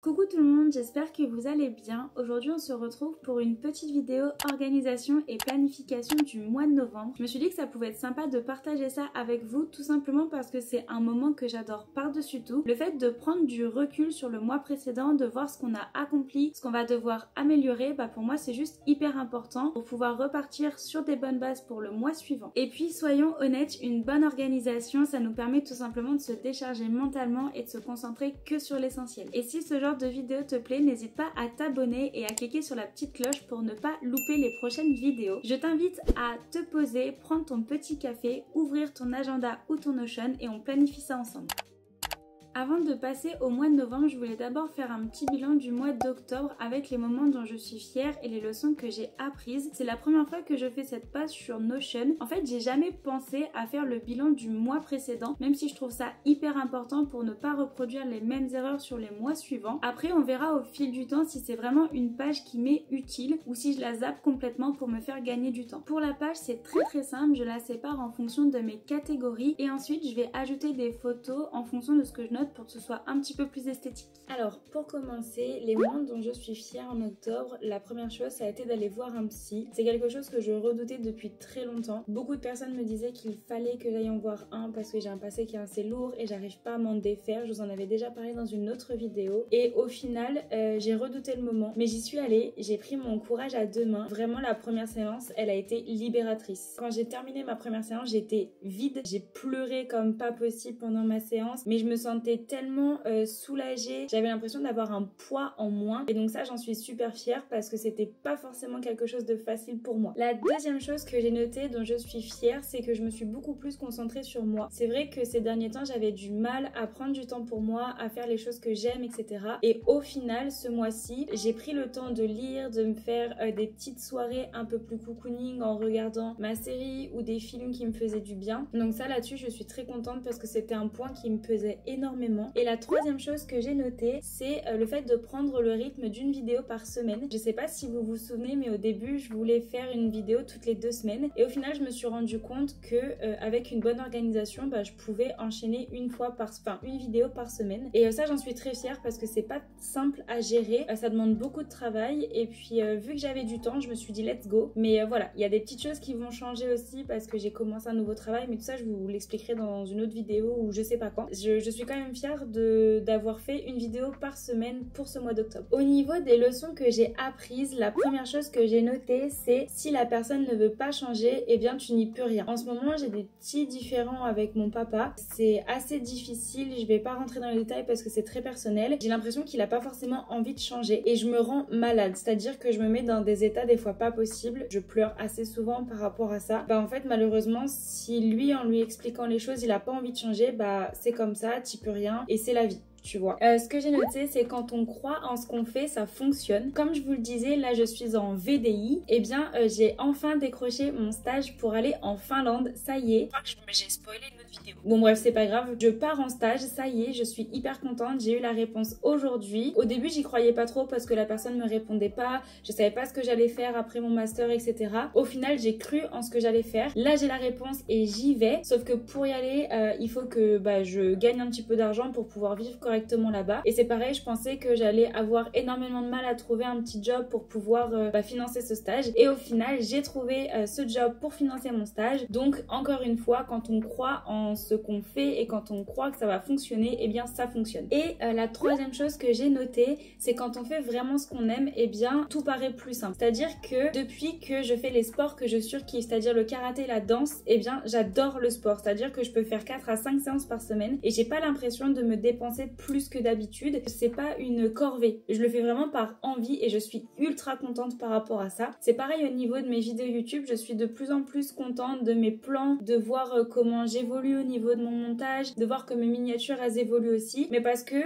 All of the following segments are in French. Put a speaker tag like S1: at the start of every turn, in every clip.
S1: Coucou tout le monde, j'espère que vous allez bien. Aujourd'hui on se retrouve pour une petite vidéo organisation et planification du mois de novembre. Je me suis dit que ça pouvait être sympa de partager ça avec vous, tout simplement parce que c'est un moment que j'adore par-dessus tout. Le fait de prendre du recul sur le mois précédent, de voir ce qu'on a accompli, ce qu'on va devoir améliorer, pour moi c'est juste hyper important pour pouvoir repartir sur des bonnes bases pour le mois suivant. Et puis soyons honnêtes, une bonne organisation ça nous permet tout simplement de se décharger mentalement et de se concentrer que sur l'essentiel. Et si ce genre de vidéo te plaît, n'hésite pas à t'abonner et à cliquer sur la petite cloche pour ne pas louper les prochaines vidéos. Je t'invite à te poser, prendre ton petit café, ouvrir ton agenda ou ton Notion et on planifie ça ensemble. Avant de passer au mois de novembre, je voulais d'abord faire un petit bilan du mois d'octobre avec les moments dont je suis fière et les leçons que j'ai apprises. C'est la première fois que je fais cette page sur Notion. En fait, j'ai jamais pensé à faire le bilan du mois précédent, même si je trouve ça hyper important pour ne pas reproduire les mêmes erreurs sur les mois suivants. Après, on verra au fil du temps si c'est vraiment une page qui m'est utile ou si je la zappe complètement pour me faire gagner du temps. Pour la page, c'est très simple, je la sépare en fonction de mes catégories et ensuite je vais ajouter des photos en fonction de ce que je note pour que ce soit un petit peu plus esthétique. Alors pour commencer, les moments dont je suis fière en octobre, la première chose ça a été d'aller voir un psy. C'est quelque chose que je redoutais depuis très longtemps. Beaucoup de personnes me disaient qu'il fallait que j'aille en voir un parce que j'ai un passé qui est assez lourd et j'arrive pas à m'en défaire. Je vous en avais déjà parlé dans une autre vidéo et au final j'ai redouté le moment mais j'y suis allée, j'ai pris mon courage à deux mains. Vraiment la première séance elle a été libératrice. Quand j'ai terminé ma première séance j'étais vide, j'ai pleuré comme pas possible pendant ma séance mais je me sentais tellement soulagée, j'avais l'impression d'avoir un poids en moins et donc ça j'en suis super fière parce que c'était pas forcément quelque chose de facile pour moi. La deuxième chose que j'ai notée dont je suis fière c'est que je me suis beaucoup plus concentrée sur moi. C'est vrai que ces derniers temps j'avais du mal à prendre du temps pour moi, à faire les choses que j'aime etc. Et au final ce mois-ci j'ai pris le temps de lire, de me faire des petites soirées un peu plus cocooning en regardant ma série ou des films qui me faisaient du bien. Donc ça là-dessus je suis très contente parce que c'était un point qui me pesait énormément. Et la troisième chose que j'ai notée, c'est le fait de prendre le rythme d'une vidéo par semaine. Je sais pas si vous vous souvenez, mais au début, je voulais faire une vidéo toutes les 2 semaines. Et au final, je me suis rendu compte que avec une bonne organisation, je pouvais enchaîner une vidéo par semaine. Et ça, j'en suis très fière parce que c'est pas simple à gérer. Ça demande beaucoup de travail. Et puis, vu que j'avais du temps, je me suis dit let's go. Mais voilà, il y a des petites choses qui vont changer aussi parce que j'ai commencé un nouveau travail. Mais tout ça, je vous l'expliquerai dans une autre vidéo ou je sais pas quand. Je suis quand même fière d'avoir fait une vidéo par semaine pour ce mois d'octobre. Au niveau des leçons que j'ai apprises, la première chose que j'ai notée c'est si la personne ne veut pas changer, eh bien tu n'y peux rien. En ce moment j'ai des petits différends avec mon papa, c'est assez difficile, je vais pas rentrer dans les détails parce que c'est très personnel. J'ai l'impression qu'il a pas forcément envie de changer et je me rends malade, c'est-à-dire que je me mets dans des états des fois pas possibles, je pleure assez souvent par rapport à ça. En fait malheureusement si lui en lui expliquant les choses il a pas envie de changer, c'est comme ça, t'y peux rien et c'est la vie. Tu vois. Ce que j'ai noté, c'est quand on croit en ce qu'on fait, ça fonctionne. Comme je vous le disais, là je suis en VDI. Eh bien, j'ai enfin décroché mon stage pour aller en Finlande. Ça y est. Je crois que j'ai spoilé une autre vidéo. Bon bref, c'est pas grave. Je pars en stage. Ça y est, je suis hyper contente. J'ai eu la réponse aujourd'hui. Au début, j'y croyais pas trop parce que la personne me répondait pas. Je savais pas ce que j'allais faire après mon master, etc. Au final, j'ai cru en ce que j'allais faire. Là, j'ai la réponse et j'y vais. Sauf que pour y aller, il faut que je gagne un petit peu d'argent pour pouvoir vivre correctement là-bas. Et c'est pareil, je pensais que j'allais avoir énormément de mal à trouver un petit job pour pouvoir financer ce stage. Et au final, j'ai trouvé ce job pour financer mon stage. Donc, encore une fois, quand on croit en ce qu'on fait et quand on croit que ça va fonctionner, eh bien, ça fonctionne. Et la troisième chose que j'ai notée, c'est quand on fait vraiment ce qu'on aime, eh bien, tout paraît plus simple. C'est-à-dire que depuis que je fais les sports que je surkiffe, c'est-à-dire le karaté et la danse, eh bien, j'adore le sport. C'est-à-dire que je peux faire 4 à 5 séances par semaine et j'ai pas l'impression de me dépenser plus que d'habitude. C'est pas une corvée. Je le fais vraiment par envie et je suis ultra contente par rapport à ça. C'est pareil au niveau de mes vidéos YouTube. Je suis de plus en plus contente de mes plans, de voir comment j'évolue au niveau de mon montage, de voir que mes miniatures elles évoluent aussi. Mais parce que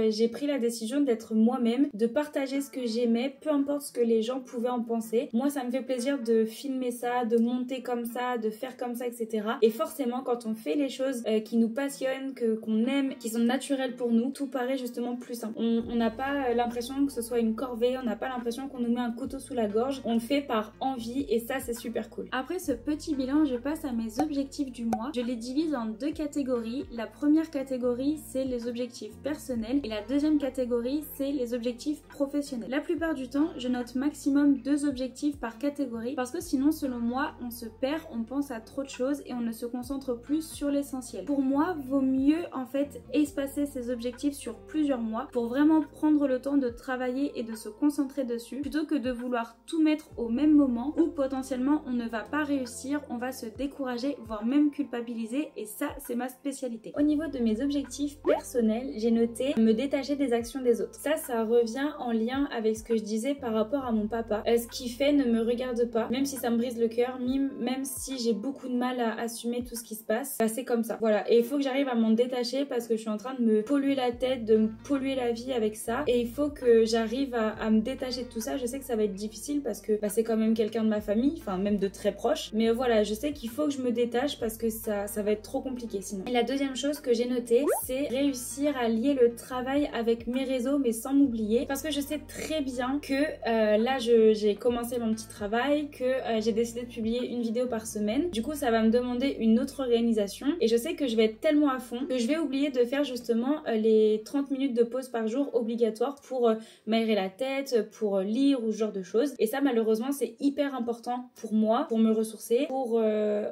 S1: j'ai pris la décision d'être moi-même, de partager ce que j'aimais, peu importe ce que les gens pouvaient en penser. Moi, ça me fait plaisir de filmer ça, de monter comme ça, de faire comme ça, etc. Et forcément, quand on fait les choses qui nous passionnent, qu'on aime, qui sont naturelles pour nous, nous, tout paraît justement plus simple. On n'a pas l'impression que ce soit une corvée, on n'a pas l'impression qu'on nous met un couteau sous la gorge, on le fait par envie et ça c'est super cool. Après ce petit bilan, je passe à mes objectifs du mois. Je les divise en deux catégories. La première catégorie, c'est les objectifs personnels et la deuxième catégorie, c'est les objectifs professionnels. La plupart du temps, je note maximum 2 objectifs par catégorie parce que sinon, selon moi, on se perd, on pense à trop de choses et on ne se concentre plus sur l'essentiel. Pour moi, vaut mieux en fait espacer ces objectifs sur plusieurs mois pour vraiment prendre le temps de travailler et de se concentrer dessus plutôt que de vouloir tout mettre au même moment où potentiellement on ne va pas réussir, on va se décourager, voire même culpabiliser et ça, c'est ma spécialité. Au niveau de mes objectifs personnels, j'ai noté me détacher des actions des autres. Ça revient en lien avec ce que je disais par rapport à mon papa. Ce qu'il fait ne me regarde pas, même si ça me brise le cœur, même si j'ai beaucoup de mal à assumer tout ce qui se passe, bah c'est comme ça. Voilà, et il faut que j'arrive à m'en détacher parce que je suis en train de me polluer la tête, de me polluer la vie avec ça et il faut que j'arrive à me détacher de tout ça. Je sais que ça va être difficile parce que bah, c'est quand même quelqu'un de ma famille, enfin même de très proche, mais voilà, je sais qu'il faut que je me détache parce que ça va être trop compliqué sinon. Et la deuxième chose que j'ai notée, c'est réussir à lier le travail avec mes réseaux mais sans m'oublier parce que je sais très bien que là j'ai commencé mon petit travail, que j'ai décidé de publier une vidéo par semaine. Du coup ça va me demander une autre organisation et je sais que je vais être tellement à fond que je vais oublier de faire justement les 30 minutes de pause par jour obligatoires pour m'aérer la tête, pour lire ou ce genre de choses. Et ça malheureusement c'est hyper important pour moi, pour me ressourcer, pour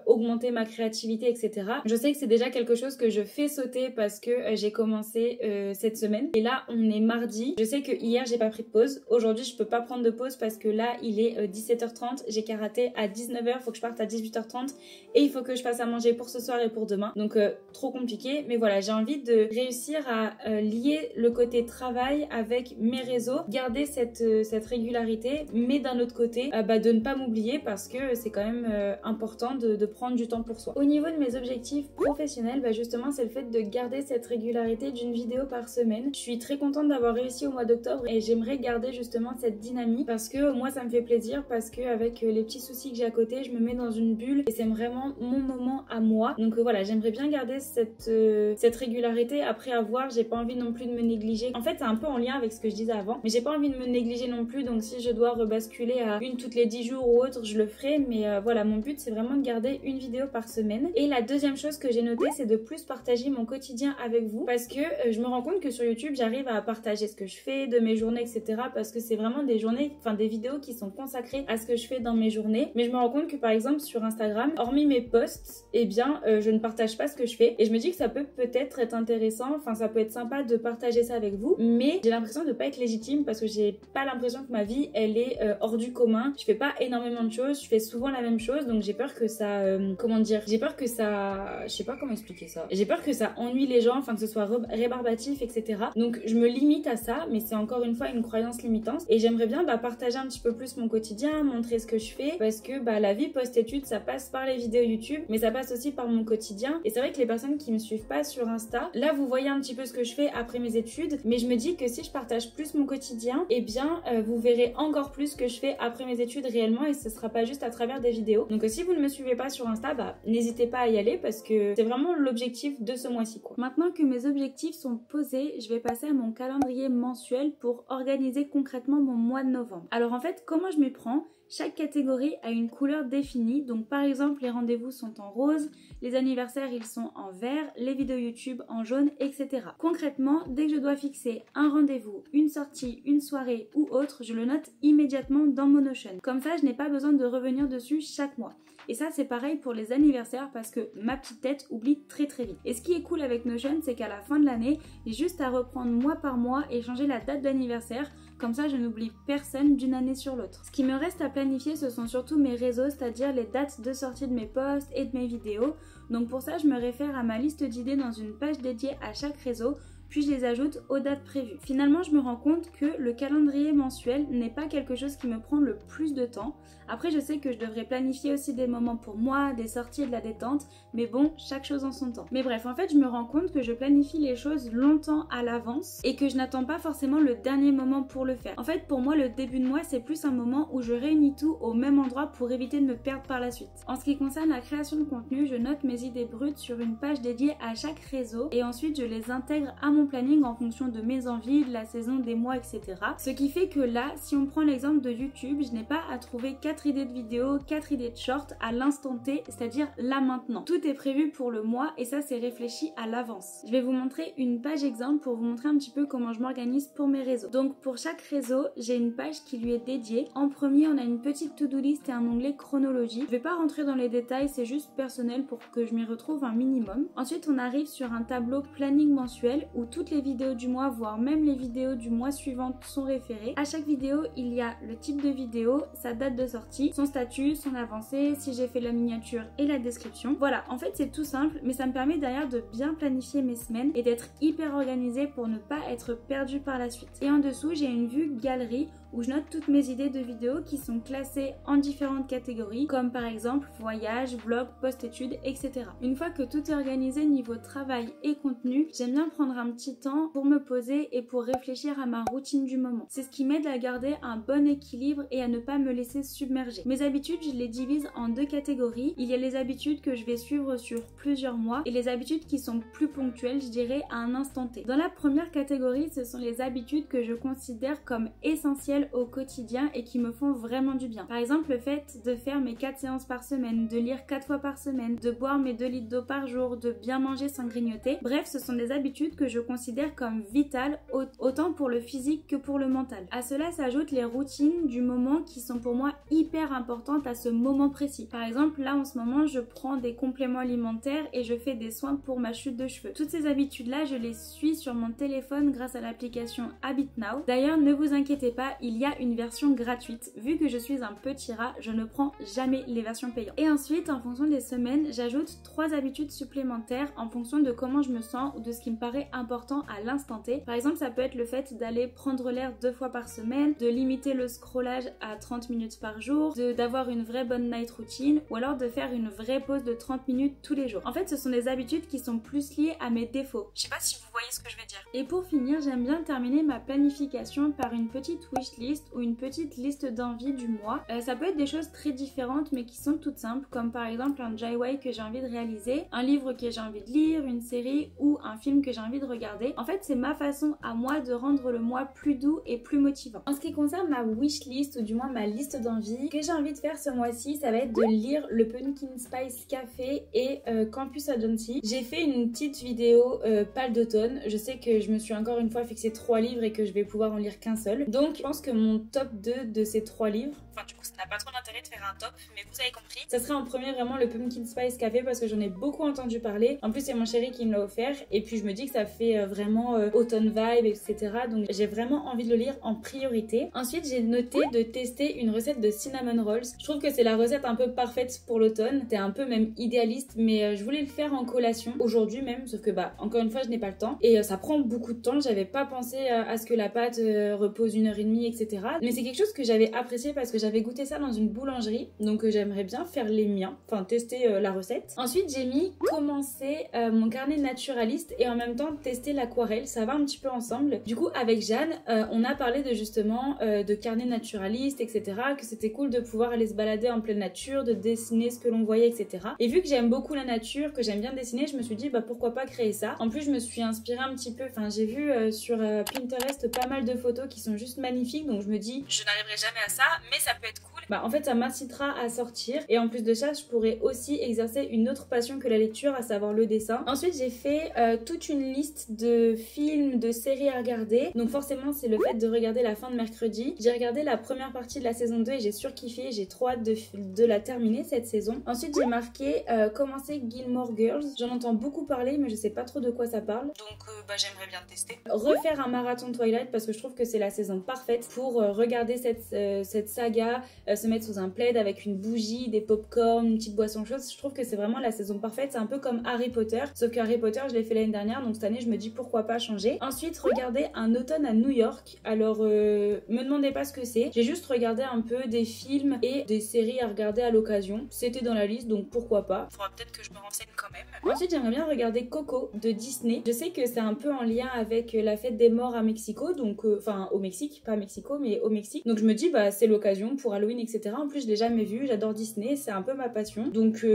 S1: augmenter ma créativité, etc. Je sais que c'est déjà quelque chose que je fais sauter parce que j'ai commencé cette semaine. Et là on est mardi. Je sais que hier j'ai pas pris de pause. Aujourd'hui je peux pas prendre de pause parce que là il est 17h30. J'ai karaté à 19h, faut que je parte à 18h30 et il faut que je fasse à manger pour ce soir et pour demain. Donc trop compliqué. Mais voilà, j'ai envie de réussir à lier le côté travail avec mes réseaux, garder cette régularité, mais d'un autre côté de ne pas m'oublier parce que c'est quand même important de prendre du temps pour soi. Au niveau de mes objectifs professionnels, justement c'est le fait de garder cette régularité d'une vidéo par semaine. Je suis très contente d'avoir réussi au mois d'octobre et j'aimerais garder justement cette dynamique parce que moi ça me fait plaisir parce que avec les petits soucis que j'ai à côté, je me mets dans une bulle et c'est vraiment mon moment à moi. Donc voilà, j'aimerais bien garder cette régularité. Après à voir, j'ai pas envie non plus de me négliger. En fait c'est un peu en lien avec ce que je disais avant, mais j'ai pas envie de me négliger non plus, donc si je dois rebasculer à une toutes les 10 jours ou autre, je le ferai, mais voilà, mon but c'est vraiment de garder une vidéo par semaine. Et la deuxième chose que j'ai notée, c'est de plus partager mon quotidien avec vous parce que je me rends compte que sur YouTube j'arrive à partager ce que je fais, de mes journées, etc. parce que c'est vraiment des journées, enfin des vidéos qui sont consacrées à ce que je fais dans mes journées. Mais je me rends compte que par exemple sur Instagram, hormis mes posts, eh bien je ne partage pas ce que je fais et je me dis que ça peut peut-être être intéressant, enfin ça peut être sympa de partager ça avec vous, mais j'ai l'impression de pas être légitime parce que j'ai pas l'impression que ma vie elle est hors du commun. Je fais pas énormément de choses, je fais souvent la même chose, donc j'ai peur que ça comment dire, j'ai peur que ça, je sais pas comment expliquer ça, j'ai peur que ça ennuie les gens, enfin que ce soit rébarbatif, etc. Donc je me limite à ça, mais c'est encore une fois une croyance limitante et j'aimerais bien partager un petit peu plus mon quotidien, montrer ce que je fais parce que la vie post-études ça passe par les vidéos YouTube mais ça passe aussi par mon quotidien et c'est vrai que les personnes qui me suivent pas sur Insta, là vous voyez un petit peu ce que je fais après mes études, mais je me dis que si je partage plus mon quotidien, eh bien vous verrez encore plus ce que je fais après mes études réellement et ce sera pas juste à travers des vidéos. Donc si vous ne me suivez pas sur Insta, n'hésitez pas à y aller parce que c'est vraiment l'objectif de ce mois-ci quoi. Maintenant que mes objectifs sont posés, je vais passer à mon calendrier mensuel pour organiser concrètement mon mois de novembre. Alors en fait, comment je m'y prends? Chaque catégorie a une couleur définie, donc par exemple les rendez-vous sont en rose, les anniversaires ils sont en vert, les vidéos YouTube en jaune, etc. Concrètement, dès que je dois fixer un rendez-vous, une sortie, une soirée ou autre, je le note immédiatement dans mon Notion. Comme ça, je n'ai pas besoin de revenir dessus chaque mois. Et ça c'est pareil pour les anniversaires parce que ma petite tête oublie très vite. Et ce qui est cool avec Notion, c'est qu'à la fin de l'année, j'ai juste à reprendre mois par mois et changer la date d'anniversaire. Comme ça, je n'oublie personne d'une année sur l'autre. Ce qui me reste à planifier, ce sont surtout mes réseaux, c'est-à-dire les dates de sortie de mes posts et de mes vidéos. Donc pour ça, je me réfère à ma liste d'idées dans une page dédiée à chaque réseau, puis je les ajoute aux dates prévues. Finalement, je me rends compte que le calendrier mensuel n'est pas quelque chose qui me prend le plus de temps. Après, je sais que je devrais planifier aussi des moments pour moi, des sorties et de la détente, mais bon, chaque chose en son temps. Mais bref, en fait, je me rends compte que je planifie les choses longtemps à l'avance et que je n'attends pas forcément le dernier moment pour le faire. En fait, pour moi, le début de mois, c'est plus un moment où je réunis tout au même endroit pour éviter de me perdre par la suite. En ce qui concerne la création de contenu, je note mes idées brutes sur une page dédiée à chaque réseau et ensuite je les intègre à mon mon planning en fonction de mes envies, de la saison, des mois, etc. Ce qui fait que là, si on prend l'exemple de YouTube, je n'ai pas à trouver 4 idées de vidéos, 4 idées de shorts à l'instant T, c'est-à-dire là maintenant. Tout est prévu pour le mois et ça c'est réfléchi à l'avance. Je vais vous montrer une page exemple pour vous montrer un petit peu comment je m'organise pour mes réseaux. Donc pour chaque réseau, j'ai une page qui lui est dédiée. En premier, on a une petite to-do list et un onglet chronologie. Je vais pas rentrer dans les détails, c'est juste personnel pour que je m'y retrouve un minimum. Ensuite, on arrive sur un tableau planning mensuel où toutes les vidéos du mois, voire même les vidéos du mois suivant sont référées. À chaque vidéo, il y a le type de vidéo, sa date de sortie, son statut, son avancée, si j'ai fait la miniature et la description. Voilà, en fait c'est tout simple, mais ça me permet derrière de bien planifier mes semaines et d'être hyper organisée pour ne pas être perdue par la suite. Et en dessous, j'ai une vue galerie où je note toutes mes idées de vidéos qui sont classées en différentes catégories, comme par exemple voyage, vlog, post-études, etc. Une fois que tout est organisé niveau travail et contenu, j'aime bien prendre un petit temps pour me poser et pour réfléchir à ma routine du moment. C'est ce qui m'aide à garder un bon équilibre et à ne pas me laisser submerger. Mes habitudes, je les divise en 2 catégories. Il y a les habitudes que je vais suivre sur plusieurs mois et les habitudes qui sont plus ponctuelles, je dirais, à un instant T. Dans la première catégorie, ce sont les habitudes que je considère comme essentielles au quotidien et qui me font vraiment du bien. Par exemple, le fait de faire mes 4 séances par semaine, de lire 4 fois par semaine, de boire mes 2 litres d'eau par jour, de bien manger sans grignoter. Bref, ce sont des habitudes que je considère comme vitales autant pour le physique que pour le mental. À cela s'ajoutent les routines du moment qui sont pour moi hyper importantes à ce moment précis. Par exemple, là en ce moment, je prends des compléments alimentaires et je fais des soins pour ma chute de cheveux. Toutes ces habitudes-là, je les suis sur mon téléphone grâce à l'application Habit Now. D'ailleurs, ne vous inquiétez pas, il y a une version gratuite. Vu que je suis un petit rat, je ne prends jamais les versions payantes. Et ensuite, en fonction des semaines, j'ajoute 3 habitudes supplémentaires en fonction de comment je me sens ou de ce qui me paraît important à l'instant T. Par exemple, ça peut être le fait d'aller prendre l'air 2 fois par semaine, de limiter le scrollage à 30 minutes par jour, d'avoir une vraie bonne night routine ou alors de faire une vraie pause de 30 minutes tous les jours. En fait, ce sont des habitudes qui sont plus liées à mes défauts. Je sais pas si vous voyez ce que je veux dire. Et pour finir, j'aime bien terminer ma planification par une petite wishlist ou une petite liste d'envies du mois. Ça peut être des choses très différentes mais qui sont toutes simples, comme par exemple un DIY que j'ai envie de réaliser, un livre que j'ai envie de lire, une série ou un film que j'ai envie de regarder. En fait, c'est ma façon à moi de rendre le mois plus doux et plus motivant. En ce qui concerne ma wishlist ou du moins ma liste d'envies, ce que j'ai envie de faire ce mois-ci, ça va être de lire le Pumpkin Spice Café et Campus Agency. J'ai fait une petite vidéo pâle d'automne. Je sais que je me suis encore une fois fixé 3 livres et que je vais pouvoir en lire qu'un seul. Donc je pense que mon top 2 de ces 3 livres, enfin du coup ça n'a pas trop d'intérêt de faire un top, mais vous avez compris, ça serait en premier vraiment le Pumpkin Spice Café parce que j'en ai beaucoup entendu parler. En plus c'est mon chéri qui me l'a offert et puis je me dis que ça fait vraiment automne vibe, etc. Donc j'ai vraiment envie de le lire en priorité. Ensuite j'ai noté de tester une recette de cinnamon rolls. Je trouve que c'est la recette un peu parfaite pour l'automne. C'est un peu même idéaliste, mais je voulais le faire en collation aujourd'hui même, sauf que bah encore une fois je n'ai pas le temps et ça prend beaucoup de temps. J'avais pas pensé à ce que la pâte repose 1h30, etc. Mais c'est quelque chose que j'avais apprécié parce que j'avais goûté ça dans une boulangerie, donc j'aimerais bien faire les miens, enfin tester la recette. Ensuite j'ai mis commencer mon carnet naturaliste et en même temps tester l'aquarelle, ça va un petit peu ensemble. Du coup avec Jeanne on a parlé de justement de carnet naturaliste, etc., que c'était cool de pouvoir aller se balader en pleine nature, de dessiner ce que l'on voyait, etc. Et vu que j'aime beaucoup la nature, que j'aime bien dessiner, je me suis dit bah pourquoi pas créer ça. En plus je me suis inspirée un petit peu, enfin j'ai vu sur Pinterest pas mal de photos qui sont juste magnifiques, donc je me dis je n'arriverai jamais à ça, mais ça peut être cool. Bah en fait ça m'incitera à sortir et en plus de ça je pourrais aussi exercer une autre passion que la lecture, à savoir le dessin. Ensuite j'ai fait toute une liste de films, de séries à regarder, donc forcément c'est le fait de regarder la fin de mercredi. J'ai regardé la première partie de la saison 2 et j'ai surkiffé, j'ai trop hâte de la terminer cette saison. Ensuite j'ai marqué commencer Gilmore Girls, j'en entends beaucoup parler mais je sais pas trop de quoi ça parle, donc bah j'aimerais bien tester. Refaire un marathon Twilight parce que je trouve que c'est la saison parfaite pour regarder cette saga, se mettre sous un plaid avec une bougie, des pop-corn, une petite boisson chaude. Je trouve que c'est vraiment la saison parfaite, c'est un peu comme Harry Potter, sauf que Harry Potter je l'ai fait l'année dernière, donc cette année je me dis pourquoi pas changer. Ensuite regarder Un automne à New York. Alors me demandez pas ce que c'est, j'ai juste regardé un peu des films et des séries à regarder à l'occasion, c'était dans la liste donc pourquoi pas. Faudra peut-être que je me renseigne quand même. Ensuite j'aimerais bien regarder Coco de Disney. Je sais que c'est un peu en lien avec la fête des morts à Mexico, donc enfin au Mexique, pas à Mexico mais au Mexique, donc je me dis bah c'est l'occasion pour Halloween, etc. En plus je l'ai jamais vu, j'adore Disney, c'est un peu ma passion, donc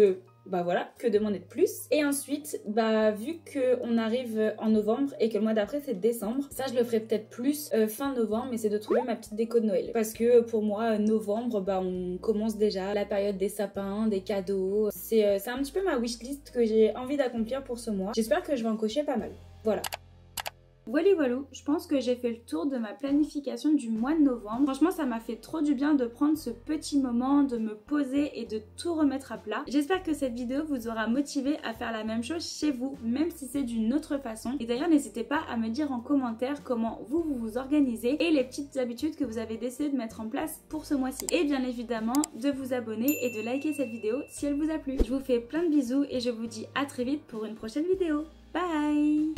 S1: bah voilà, que demander de plus. Et ensuite, bah vu qu'on arrive en novembre et que le mois d'après c'est décembre, ça je le ferai peut-être plus fin novembre, mais c'est de trouver ma petite déco de Noël. Parce que pour moi, novembre, bah on commence déjà la période des sapins, des cadeaux. C'est un petit peu ma wishlist que j'ai envie d'accomplir pour ce mois. J'espère que je vais en cocher pas mal. Voilà. Voilà, je pense que j'ai fait le tour de ma planification du mois de novembre. Franchement, ça m'a fait trop du bien de prendre ce petit moment, de me poser et de tout remettre à plat. J'espère que cette vidéo vous aura motivé à faire la même chose chez vous, même si c'est d'une autre façon. Et d'ailleurs, n'hésitez pas à me dire en commentaire comment vous vous organisez et les petites habitudes que vous avez décidé de mettre en place pour ce mois-ci. Et bien évidemment, de vous abonner et de liker cette vidéo si elle vous a plu. Je vous fais plein de bisous et je vous dis à très vite pour une prochaine vidéo. Bye!